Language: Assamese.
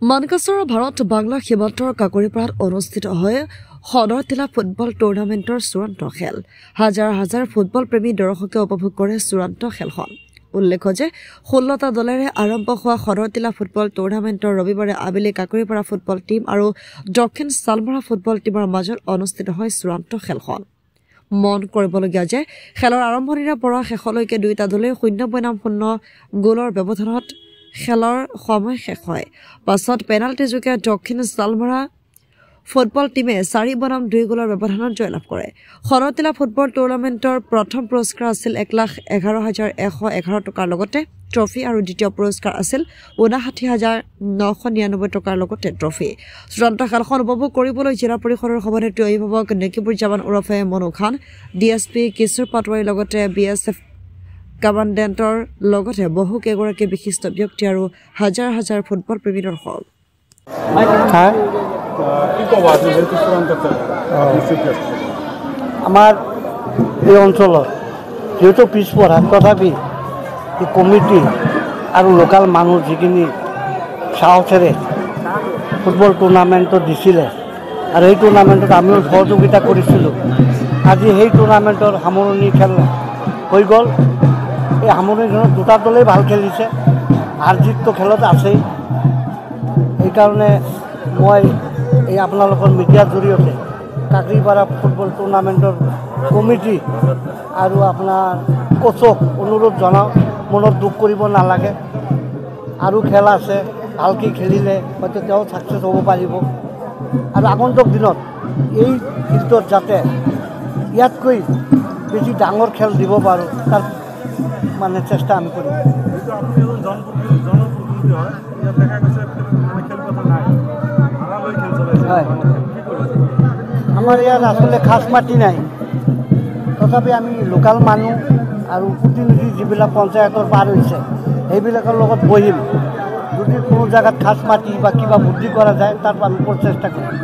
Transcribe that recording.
মানকাছাৰৰ ভাৰত বাংলা সীমান্তৰ কাকৰিপাৰাত অনুষ্ঠিত হয় সদৰতিলা ফুটবল টুৰ্ণামেণ্টৰ চূড়ান্ত খেল। হাজাৰ হাজাৰ ফুটবল প্ৰেমী দৰ্শকে উপভোগ কৰে চূড়ান্ত খেলখন। উল্লেখ্য যে 16টা দলেৰে আৰম্ভ হোৱা সদৰতিলা ফুটবল টুৰ্ণামেণ্টৰ ৰবিবাৰে আবেলি কাকৰিপাৰা ফুটবল টীম আৰু দক্ষিণ চালমৰা ফুটবল টীমৰ মাজত অনুষ্ঠিত হয় চূড়ান্ত খেলখন। মন কৰিবলগীয়া যে খেলৰ আৰম্ভণিৰে পৰা শেষলৈকে দুয়োটা দলে 0-0 গ'লৰ ব্যৱধানত খেলৰ সময় শেষ হয়। পাছত পেনাল্টি যোগে দক্ষিণ চালমৰা ফুটবল টীমে 4-2 গ'লৰ ব্যৱধানত জয়লাভ কৰে। সদৰতিলা ফুটবল টুৰ্ণামেণ্টৰ প্ৰথম পুৰস্কাৰ আছিল 1,11,111 টকাৰ লগতে ট্ৰফি আৰু দ্বিতীয় পুৰস্কাৰ আছিল 59,999 টকাৰ লগতে ট্ৰফি। চূড়ান্ত খেলখন উপভোগ কৰিবলৈ জিলা পৰিষদৰ সভানেত্ৰী অভিভাৱক নেকিবুজ্জামান ওৰফে মনু খান, ডিএছপি কিশোৰ পাটোৱাৰীৰ লগতে BSF কমাণ্ডেণ্টৰ লগতে বহু কেইগৰাকী বিশিষ্ট ব্যক্তি আৰু হাজাৰ হাজাৰ ফুটবল প্ৰেমী দৰ্শক। আমাৰ এই অঞ্চলত যেহেতু পিছপৰা তথাপি এই কমিটি আৰু লোকাল মানুহ যিখিনি সাহসেৰে ফুটবল টুৰ্ণামেণ্টত দিছিলে আৰু এই টুৰ্ণামেণ্টত আমিও সহযোগিতা কৰিছিলোঁ। আজি সেই টুৰ্ণামেণ্টৰ সামৰণি খেল হৈ গ'ল। এই সামৰণিখনত দুটা দলেই ভাল খেলিছে, হাৰ জিতটো খেলত আছেই। সেইকাৰণে মই এই আপোনালোকৰ মিডিয়াৰ জৰিয়তে কাকৰিপাৰা ফুটবল টুৰ্ণামেণ্টৰ কমিটি আৰু আপোনাৰ কোচক অনুৰোধ জনাওঁ, মনত দুখ কৰিব নালাগে। আৰু খেল আছে, ভালকৈ খেলিলে হয়তো তেওঁ ছাকচেছ হ'ব পাৰিব। আৰু আগন্তুক দিনত এই ফিল্ডত যাতে ইয়াতকৈ বেছি ডাঙৰ খেল দিব পাৰোঁ তাৰ মানে চেষ্টা আমি কৰিম। হয়, আমাৰ ইয়াত আচলতে খাচ মাটি নাই, তথাপি আমি লোকাল মানুহ আৰু প্ৰতিনিধি যিবিলাক পঞ্চায়তৰ পাৰ হৈছে সেইবিলাকৰ লগত বহিম। যদি কোনো জেগাত খাচ মাটি বা কিবা বুদ্ধি কৰা যায় তাৰ আমি প্ৰচেষ্টা কৰিম।